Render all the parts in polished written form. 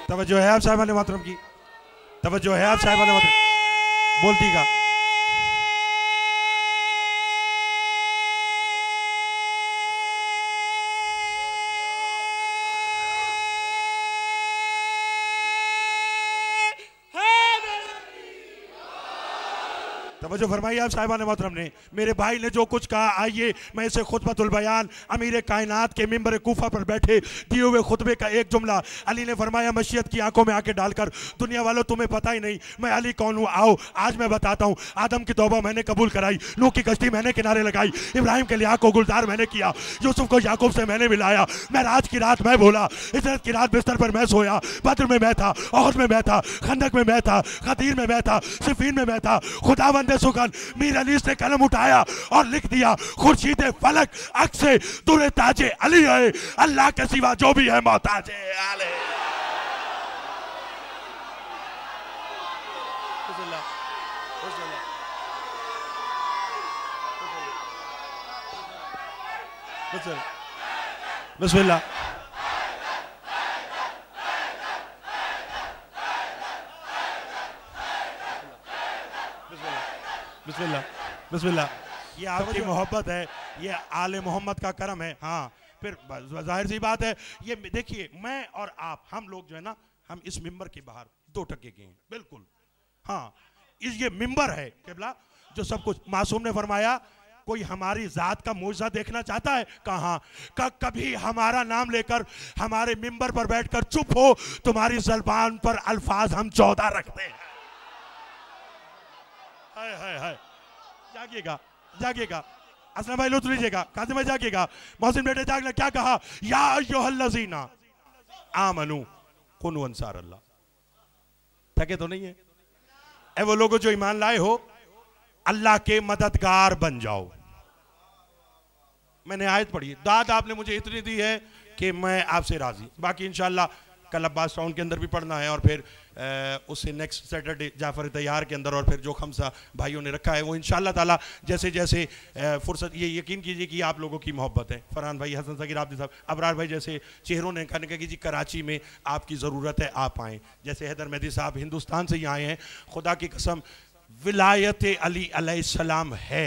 तवज्जो है आप साहिबान मोहतरम की, तवज्जो है आप साहिबान मोहतरम, बोलती का तवज्जो फरमाइए आप साहिबान मोहतरम ने। मेरे भाई ने जो कुछ कहा, आइए मैं इसे खुतबतुल बयान अमीर कायनात के मिंबर कूफा पर बैठे दिए हुए खुतबे का एक जुमला। अली ने फरमाया मशीयत की आंखों में आके डालकर, दुनिया वालों तुम्हें पता ही नहीं मैं अली कौन हूँ, आओ आज मैं बताता हूँ। आदम की तौबा मैंने कबूल कराई, नूह की कश्ती मैंने किनारे लगाई, इब्राहिम के लिहाज को गुलजार मैंने किया, यूसुफ को याकूब से मैंने मिलाया, महराज की रात मैं बोला, इजरत की रात बिस्तर पर मैं सोया, बद्र में मैं था, ओहद में मैं था, खंदक में मैं था, गदीर में मैं था, सिफीन में मैं था। खुदावंद सुगन मीर अली ने कलम उठाया और लिख दिया, खुर्शीद फलक अक्से दुरे ताजे अली है, अल्लाह के सिवा जो भी है मोहताज अली। बिस्मिल्लाह। बिस्मिल्लाह बिस्मिल्लाह। ये आपकी मोहब्बत है, ये आले मोहम्मद का करम है। हाँ फिर जाहिर सी बात है, ये देखिए मैं और आप हम लोग जो है ना, हम इस मिंबर के बाहर 2 टके गए हैं बिल्कुल। हाँ ये मिंबर है किबला जो सब कुछ। मासूम ने फरमाया कोई हमारी जात का मौजज़ा देखना चाहता है? कहाँ कभी हमारा नाम लेकर हमारे मिंबर पर बैठकर चुप हो, तुम्हारी ज़बान पर अल्फाज हम 14 रखते हैं। हाय हाय हाय, जागिएगा जागिएगा, असलम भाई लुत्फ लीजिएगा, कासिम भाई जागिएगा, मोहसिन बेटे जाग। क्या कहा? या अय्युहल्लज़ीना आमनू कुनू अंसार अल्लाह। थके तो नहीं है? ए वो लोगों जो ईमान लाए हो, अल्लाह के मददगार बन जाओ। मैंने आयत पढ़ी, दाद आपने मुझे इतनी दी है कि मैं आपसे राजी। बाकी इंशाल्लाह कल अब्बास टाउन के अंदर भी पढ़ना है और फिर उससे नेक्स्ट सैटरडे जाफर तैयार के अंदर, और फिर जो खमसा भाइयों ने रखा है वो इंशाल्लाह ताला जैसे जैसे फुर्सत। ये यकीन कीजिए कि आप लोगों की मोहब्बत है। फरहान भाई, हसन सगीर आबदी साहब, अबरार भाई जैसे चेहरों ने कहने का कि जी कराची में आपकी ज़रूरत है, आप आएँ। जैसे हैदर मेहदी साहब हिंदुस्तान से ही आए हैं। खुदा की कसम विलायत अली अलैहिस्सलाम है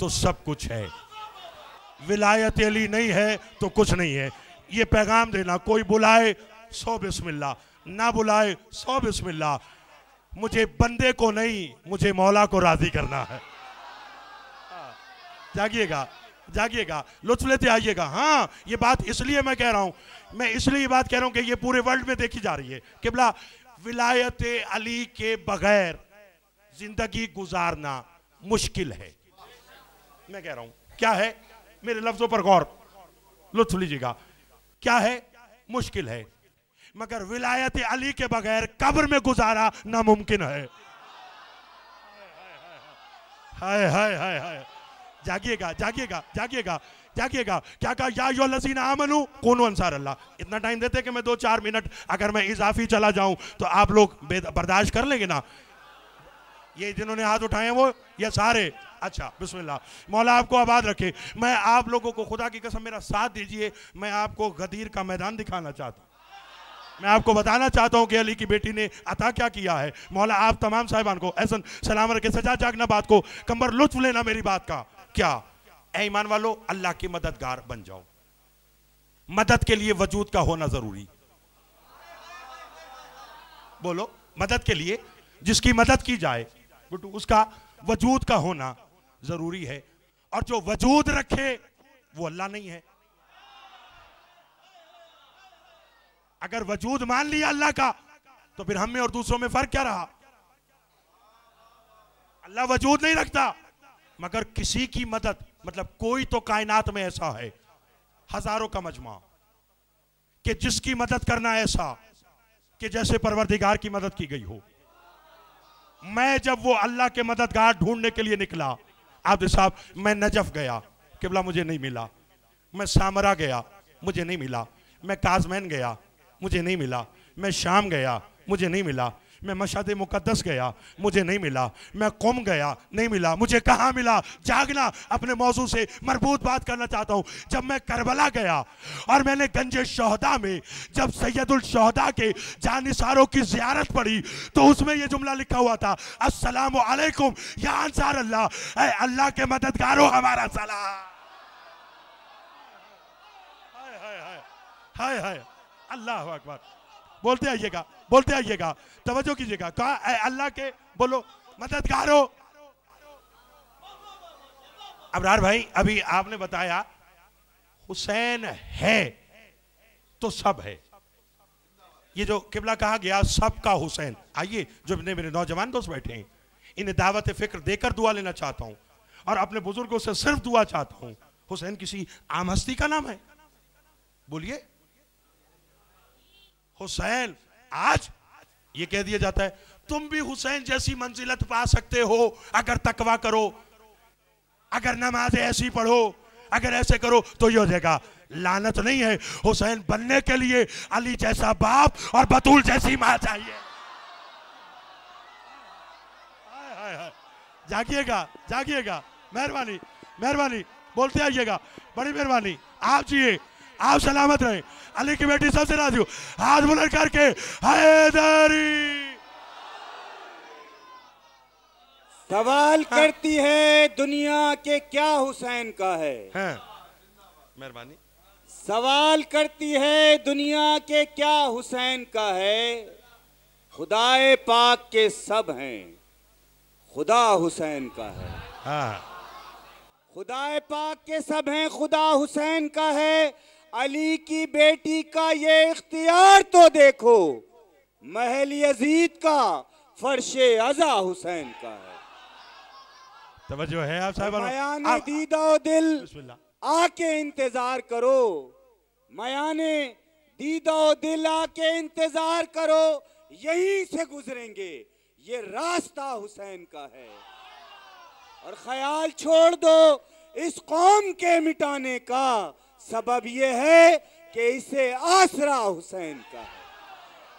तो सब कुछ है, विलायत अली नहीं है तो कुछ नहीं है। ये पैगाम देना, कोई बुलाए 100 बिस्मिल्लाह, ना बुलाए 100 बिस्मिल्लाह। मुझे बंदे को नहीं, मुझे मौला को राजी करना है। जागिएगा जागिएगा, लुत्फ लेते आइएगा। हाँ ये बात इसलिए मैं कह रहा हूँ, मैं इसलिए बात कह रहा हूँ कि ये पूरे वर्ल्ड में देखी जा रही है। किबला विलायत अली के बगैर जिंदगी गुजारना मुश्किल है। मैं कह रहा हूं क्या है, मेरे लफ्जों पर गौर, लुत्फ लीजिएगा। क्या है? मुश्किल है, मगर विलायत अली के बगैर कब्र में गुजारा नामुमकिन है। हाय हाय हाय हाय, जागिएगा जागिएगा जागिएगा जागिएगा। क्या कहा? या अय्युहल्लज़ीना आमनू कुनू अंसार अल्लाह। इतना टाइम देते कि मैं 2-4 मिनट अगर मैं इजाफी चला जाऊं तो आप लोग बर्दाश्त कर लेंगे ना? ये जिन्होंने हाथ उठाए हैं वो ये सारे, अच्छा बिस्मिल्लाह। मौला आपको आबाद रखे। मैं आप लोगों को, खुदा की कसम मेरा साथ दीजिए, मैं आपको गदीर का मैदान दिखाना चाहता हूँ। मैं आपको बताना चाहता हूँ कि अली की बेटी ने अता क्या किया है। मौला आप तमाम साहिबान को एहसन सलाम रखे, सजा जागना बात को, कमर लुत्फ लेना मेरी बात का। क्या ऐ ईमान वालों, अल्लाह के मददगार बन जाओ। मदद के लिए वजूद का होना जरूरी। बोलो, मदद के लिए जिसकी मदद की जाए गुड्डू, उसका वजूद का होना जरूरी है। और जो वजूद रखे वो अल्लाह नहीं है। अगर वजूद मान लिया अल्लाह का तो फिर हम में और दूसरों में फर्क क्या रहा? अल्लाह वजूद नहीं रखता, मगर किसी की मदद, मतलब कोई तो कायनात में ऐसा है, हजारों का मजमा, कि जिसकी मदद करना ऐसा कि जैसे परवरदिगार की मदद की गई हो। मैं जब वो अल्लाह के मददगार ढूंढने के लिए निकला, आब्द साहब, मैं नजफ गया, किबला मुझे नहीं मिला। मैं सामरा गया, मुझे नहीं मिला। मैं काजमैन गया, मुझे नहीं मिला। मैं शाम गया, मुझे नहीं मिला। मैं मशहद मुकद्दस गया, मुझे नहीं मिला। मैं कुम गया, नहीं मिला। मुझे कहाँ मिला? जागना। अपने मौजू से मरबूत बात करना चाहता हूँ। जब मैं करबला गया और मैंने गंजे शोहदा में जब सैयदुल शोहदा के जानिसारों की ज़ियारत पढ़ी तो उसमें यह जुमला लिखा हुआ था, अस्सलामु अलैकुम या अंसार अल्लाह, ऐ अल्लाह के मददगारों हमारा सलाम। हाय हाय, अल्लाह अकबर। बोलते आइएगा, बोलते आइएगा, तवज्जो कीजिएगा। कहा अल्लाह के, बोलो, मददगारों। अबरार भाई, अभी आपने बताया हुसैन है तो सब है। ये जो किबला कहा गया सबका हुसैन, आइए जो मेरे नौजवान दोस्त बैठे हैं इन्हें दावत फिक्र देकर दुआ लेना चाहता हूं और अपने बुजुर्गों से सिर्फ दुआ चाहता हूं। हुसैन किसी आम हस्ती का नाम है? बोलिए। हुसैन, आज ये कह दिया जाता है तुम भी हुसैन जैसी मंजिलत पा सकते हो अगर तकवा करो, अगर नमाज ऐसी पढ़ो, अगर ऐसे करो तो ये हो जाएगा। लानत नहीं है, हुसैन बनने के लिए अली जैसा बाप और बतूल जैसी मां चाहिए। जागिएगा, जागिएगा, मेहरबानी, मेहरबानी, बोलते आइएगा, बड़ी मेहरबानी। आप जिए, आप सलामत रहे। अली की बेटी सबसे राजी हो, हाथ बुलंद करके हैदरी। सवाल करती है दुनिया के क्या हुसैन का है? मेहरबानी। सवाल करती है दुनिया के क्या हुसैन का है? खुदाए पाक के सब हैं, खुदा हुसैन का है। खुदाए पाक के सब हैं, खुदा हुसैन का है। अली की बेटी का ये इख्तियार तो देखो, महल यजीद का फर्शे अज़ा हुसैन का है। तवज्जो है आप साहब? मयाने दीदा दिल आके इंतजार करो, मयाने दीदा दिल आके इंतजार करो, यहीं से गुजरेंगे, ये रास्ता हुसैन का है। और ख्याल छोड़ दो इस कौम के मिटाने का, सबब ये है कि इसे आसरा हुसैन का है।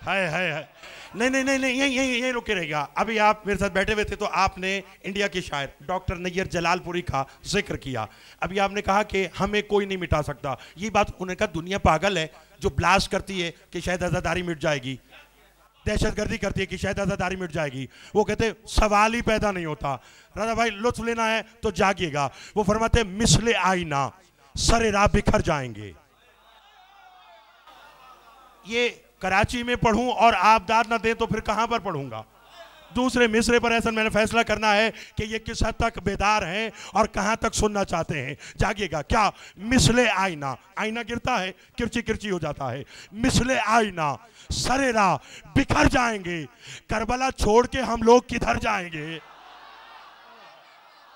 हाय हाय हाय। नहीं नहीं नहीं नहीं, यही यही यही रुके रहेगा। अभी आप मेरे साथ बैठे हुए थे तो आपने इंडिया के शायर डॉक्टर नैयर जलालपुरी का जिक्र किया। अभी आपने कहा कि हमें कोई नहीं मिटा सकता। ये बात उन्होंने कहा दुनिया पागल है जो ब्लास्ट करती है कि शायद आज़ादारी मिट जाएगी, दहशतगर्दी करती है कि शायद आज़ादारी मिट जाएगी। वो कहते सवाल ही पैदा नहीं होता। राजा भाई लुत्फ लेना है तो जागिएगा। वो फरमाते मिसले आईना सरे राह बिखर जाएंगे। ये कराची में पढ़ूं और आप दाद ना दें तो फिर कहां पर पढ़ूंगा? दूसरे मिसरे पर ऐसा मैंने फैसला करना है कि ये किस हद तक बेदार हैं और कहां तक सुनना चाहते हैं। जागिएगा। क्या? मिसले आईना, आईना गिरता है किरची किरची हो जाता है। मिसले आईना सरे राह बिखर जाएंगे, करबला छोड़ के हम लोग किधर जाएंगे?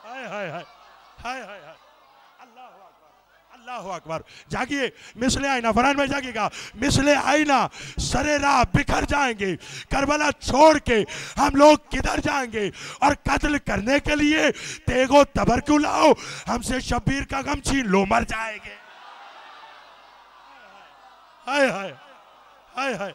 हाय हाय हाय हाय हाय हाय, अल्लाह अकबर। जागिए, मिसले आईना, फरहान भाई जागिएगा। मिसले आईना सरे राह बिखर जाएंगे, करबला छोड़ के हम लोग किधर जाएंगे? और कत्ल करने के लिए तेगो तबर क्यों लाओ, हमसे शब्बीर का गम छीन लो, मर जाएंगे। हाय हाय हाय हाय,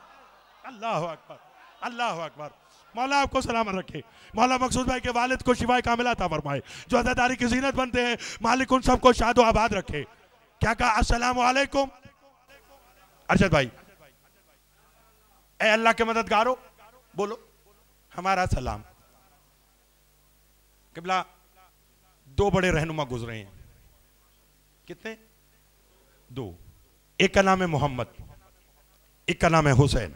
अल्लाह अकबर, अल्लाह अकबर। मौला आपको सलामत रखे। मौला मकसूद भाई के वालिद को शिफाए कामिला अता फरमाए, जो अज़ादारी की जीनत बनते हैं। मालिक उन सबको शादो आबाद रखे। क्या कहा? अस्सलामु अलैकुम। अरशद भाई, ए अल्लाह के मददगारों, बोलो हमारा सलाम। किबला दो बड़े रहनुमा गुजरे हैं। कितने? दो। एक का नाम है मोहम्मद, एक का नाम है हुसैन।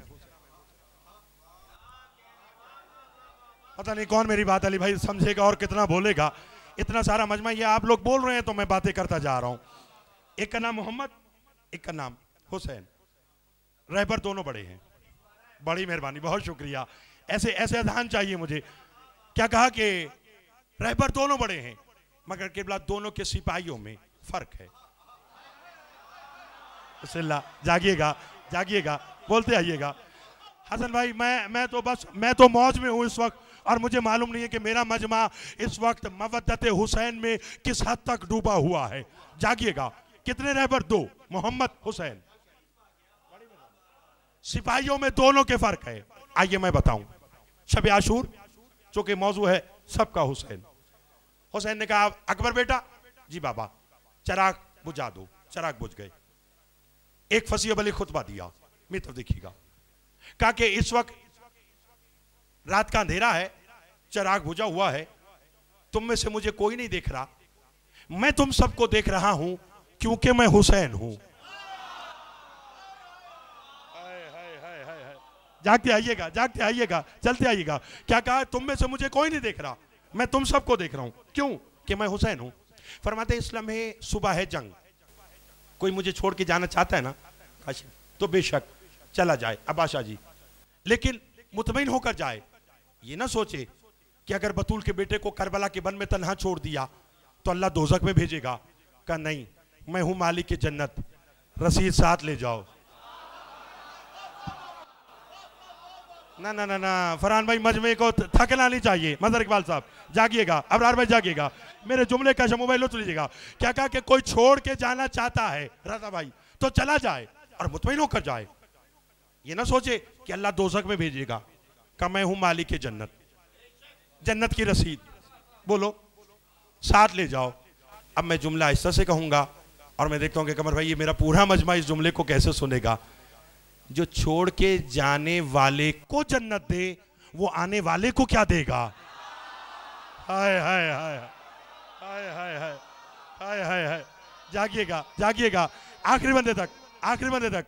पता नहीं कौन मेरी बात अली भाई समझेगा और कितना बोलेगा। इतना सारा मजमा, ये आप लोग बोल रहे हैं तो मैं बातें करता जा रहा हूं। एक का नाम मोहम्मद, एक का नाम हुसैन। रहबर दोनों बड़े हैं। बड़ी मेहरबानी, बहुत शुक्रिया। ऐसे ऐसे अजान चाहिए मुझे। क्या कहा कि रहबर दोनों बड़े हैं मगर किबला दोनों के सिपाहियों में फर्क है। जागिएगा, जागिएगा, बोलते आइएगा। हसन भाई, मैं तो मौज में हूं इस वक्त और मुझे मालूम नहीं है कि मेरा मजमा इस वक्त मवद्दत हुसैन में किस हद तक डूबा हुआ है। जागिएगा। कितने रहबर? दो, मोहम्मद हुसैन। सिपाहियों में दोनों के फर्क है। आइए मैं बताऊं। शब आशूर, चूंकि मौजू है सबका हुसैन। हुसैन ने कहा अकबर बेटा, जी बाबा, चराग बुझा दो। चराग बुझ गए। एक फसीह अली खुतबा दिया, मेरी तरफ देखिएगा, कहा कि इस वक्त रात का अंधेरा है, चराग बुझा हुआ है, तुम में से मुझे कोई नहीं देख रहा, मैं तुम सबको देख रहा हूं क्योंकि मैं हुसैन हूं। जागते आइएगा, जागते आइएगा, चलते आइएगा। क्या कहा? तुम में से मुझे कोई नहीं देख रहा, मैं तुम सबको देख रहा हूं, क्यों? कि मैं हुसैन हूं। फरमाते इस्लाम है सुबह है जंग, कोई मुझे छोड़ के जाना चाहता है ना तो बेशक चला जाए अबाशा जी, लेकिन मुतमईन होकर जाए, ये ना सोचे कि अगर बतूल के बेटे को करबला के वन में तन्हा छोड़ दिया तो अल्लाह दोजख में भेजेगा। कहा नहीं, मैं हूं मालिक की जन्नत, रसीद साथ ले जाओ। ना ना ना ना, फरहान भाई मजमे को थकना नहीं चाहिए। मजहर इकबाल साहब जागिएगा, अबरार भाई जागिएगा, मेरे जुमले का शमू भाई लुत्फ लीजिएगा। क्या कहा कि कोई छोड़ के जाना चाहता है रजा भाई तो चला जाए और मुतमईन होकर जाए, ये ना सोचे कि अल्लाह दोजख में भेजेगा। का मैं हूं मालिक की जन्नत, जन्नत की रसीद बोलो साथ ले जाओ। अब मैं जुमला आहिस्ता से कहूंगा और मैं देखता हूं कि कमर भाई ये मेरा पूरा मजमा इस जुमले को कैसे सुनेगा। जो छोड़ के जाने वाले को जन्नत दे, वो आने वाले को क्या देगा? हाय हाय हाय हाय हाय हाय हाय हाय हाय। जागिएगा, जागिएगा, आखिरी बंदे तक, आखिरी बंदे तक।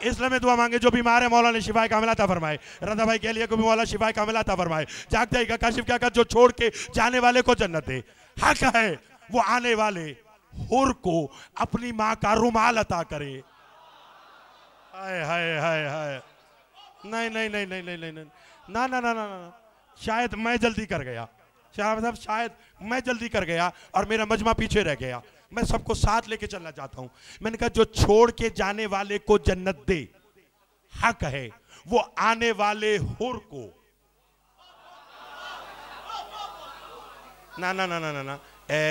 इसलिए में दुआ मांगे, जो बीमार है मौला ने शिफाए कामिला अता फरमाए। रजा भाई के लिए को भी मौला शिफाए कामिला अता फरमाए। जागते ही काशिफ क्या कर, जो छोड़ के जाने वाले को जन्नत दे, हक है वो आने वाले हुर को अपनी मां का रुमाल अता करे। हाय हाय हाय हाय। नहीं नहीं नहीं नहीं नहीं नहीं ना ना ना ना ना, शायद मैं जल्दी कर गया, साहब शायद मैं जल्दी कर गया और मेरा मजमा पीछे रह गया। मैं सबको साथ लेके चलना चाहता हूं। मैंने कहा जो छोड़ के जाने वाले को जन्नत दे, हक है वो आने वाले हुर को। ना ना ना ना ना ना,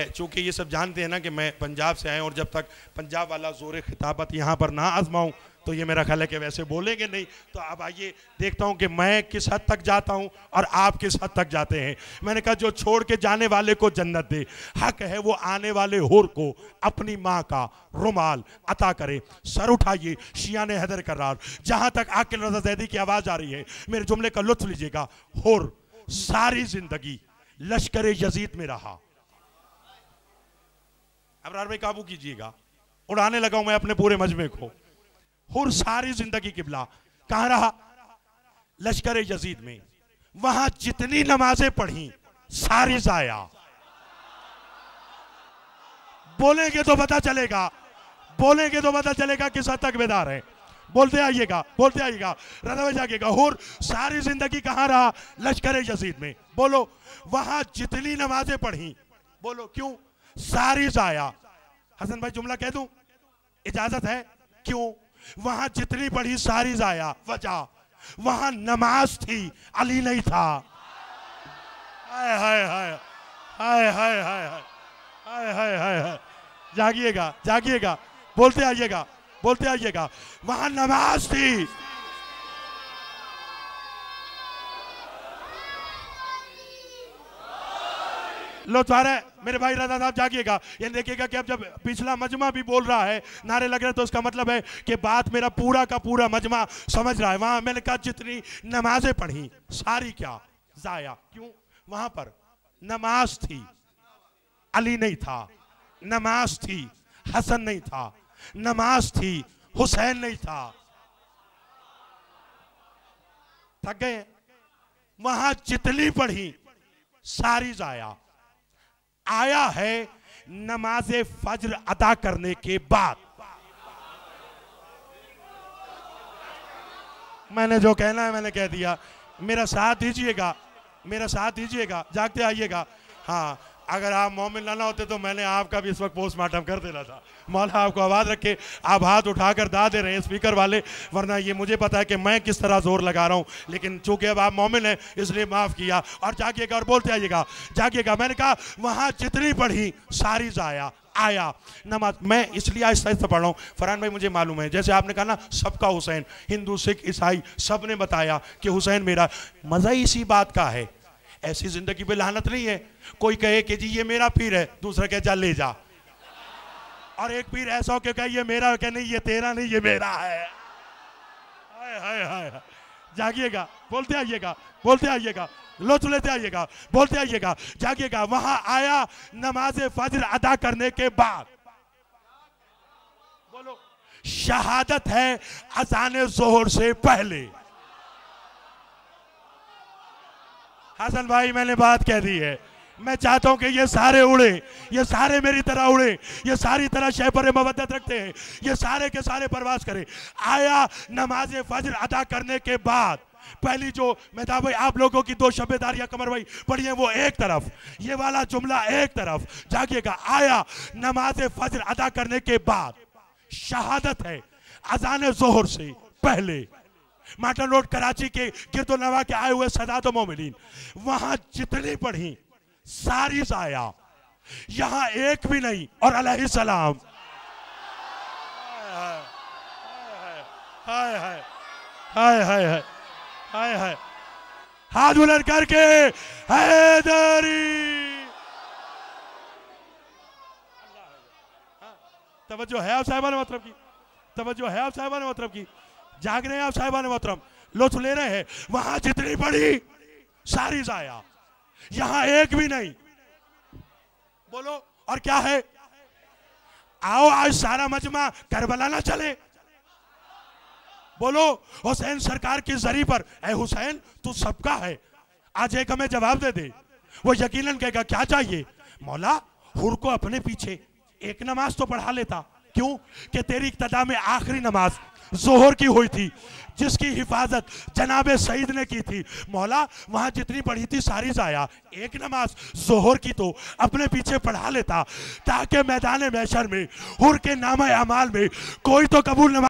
चूंकि ये सब जानते हैं ना कि मैं पंजाब से आया, और जब तक पंजाब वाला जोर खिताबत यहाँ पर ना आजमाऊं तो ये मेरा ख्याल है कि वैसे बोलेंगे नहीं। तो अब आइए देखता हूं कि मैं किस हद तक जाता हूं और आप किस हद तक जाते हैं। मैंने कहा जो छोड़ के जाने वाले को जन्नत दे, हक है वो आने वाले हुर को अपनी माँ का रुमाल अता करे। सर उठाइए शिया ने हैदर करार, जहां तक आकिल रजा जैदी की आवाज आ रही है मेरे जुमले का लुत्फ लीजिएगा। हुर सारी जिंदगी लश्कर यजीद में रहा। अबरार भाई काबू कीजिएगा, उड़ाने लगा हूं मैं अपने पूरे मजमे को। हुर सारी जिंदगी किबला कहां रहा? लश्कर यजीद में। वहां जितनी नमाजें पढ़ी सारी जाया। बोलेंगे तो पता चलेगा, बोलेंगे तो पता चलेगा किस हद तक बेदार है। बोलते आइएगा, बोलते आइएगा, रजा में जागिएगा। हुर सारी जिंदगी कहां रहा? लश्कर यजीद में। बोलो वहां जितनी नमाजें पढ़ी, बोलो क्यों? सारी जाया। हसन भाई जुमला कह दूं? इजाजत है? क्यों? वहां जितनी पढ़ी सारी जाया। वजह वहां नमाज थी, अली नहीं था। हाय हाय हाय हाय हाय हाय हाय हाय हाय हाय। जागिएगा, जागिएगा, बोलते आइएगा, बोलते आइएगा। वहां नमाज थी। लो सारे मेरे भाई रजा साहब जागिएगा। ये देखिएगा कि अब जब पिछला मजमा भी बोल रहा है, नारे लग रहे हैं, तो इसका मतलब है कि बात मेरा पूरा का पूरा मजमा समझ रहा है। वहां मैंने कहा जितनी नमाजें पढ़ी सारी क्या जाया। क्यों? वहां पर नमाज थी, अली नहीं था। नमाज थी, हसन नहीं था। नमाज थी, हुसैन नहीं था। थक गए? वहां जितनी पढ़ी सारी जाया। आया है नमाजे फज्र अदा करने के बाद। मैंने जो कहना है मैंने कह दिया। मेरा साथ दीजिएगा, मेरा साथ दीजिएगा, जागते आइएगा। हाँ, अगर आप मोमिन ना होते तो मैंने आपका भी इस वक्त पोस्टमार्टम कर देना था। मौला आपको आवाज रखे, आप हाथ उठाकर दा दे रहे हैं स्पीकर वाले, वरना ये मुझे पता है कि मैं किस तरह जोर लगा रहा हूं। लेकिन चूंकि अब आप मोमिन हैं इसलिए माफ किया। और जागिएगा और बोलते आइएगा, जागिएगा। मैंने कहा वहां जितनी पढ़ी सारी जाया। आया नमाज। मैं इसलिए आहिस्ता आहिस्ता पढ़ रहा हूँ फरहान भाई, मुझे मालूम है जैसे आपने कहा ना सबका हुसैन, हिंदू सिख ईसाई सब ने बताया कि हुसैन मेरा, मजा ही इसी बात का है। ऐसी जिंदगी पे लानत नहीं है, कोई कहे कि जी ये मेरा पीर है, दूसरा कहे जा ले जा, और एक पीर ऐसा हो के कहे ये मेरा, कहे नहीं ये तेरा नहीं ये मेरा है। हाय हाय हाय, जागिएगा, बोलते आइएगा, बोलते आइएगा, लोच लेते आइएगा, बोलते आइएगा, जागिएगा। वहां आया नमाज फजर अदा करने के बाद, बोलो शहादत है अज़ान ज़ोहर से पहले। हसन भाई मैंने बात कह दी है, मैं चाहता हूं कि ये सारे उड़े, ये सारे मेरी तरह उड़े, ये सारी तरह शय पर मवद्दत रखते हैं, ये सारे के सारे परवास करें। आया नमाज फजर अदा करने के बाद पहली जो मेहताब भाई आप लोगों की दो शब्दारियां कमर भाई पढ़ी है वो एक तरफ, ये वाला जुमला एक तरफ, जागिएगा। आया नमाज फजर अदा करने के बाद शहादत है अज़ान ज़ोहर से पहले। माटन रोड कराची के गिरदो नवा के आए हुए सदात मोमिनीन वहां जितनी पढ़ी सारी आया, यहां एक भी नहीं। और अलैहि सलाम, हाय हाय हाय हाय हाय हाय हाय, हाथ बुलंद करके हैदरी। तवज्जो है आप साहिबान मोहतरम की, तवज्जो है आप साहिबान मोहतरम की, जाग रहे हैं आप साहिबान मोहतरम, लुत्फ ले रहे हैं। वहां जितनी पढ़ी सारी आया, यहां एक भी नहीं। बोलो और क्या है? आओ आज सारा मजमा करबला ना चले, बोलो हुसैन सरकार की जरी पर, ए हुसैन तू सबका है, आज एक हमें जवाब दे दे। वो यकीनन कहेगा क्या चाहिए मौला, हुर को अपने पीछे एक नमाज तो पढ़ा लेता, क्यों कि तेरी इक्तदा में आखिरी नमाज जोहर की हुई थी जिसकी हिफाजत जनाबे सईद ने की थी। मौला वहां जितनी पढ़ी थी सारी जाया, एक नमाज जोहर की तो अपने पीछे पढ़ा लेता ताकि मैदान महशर में हुर के नामा अमाल में कोई तो कबूल नमाज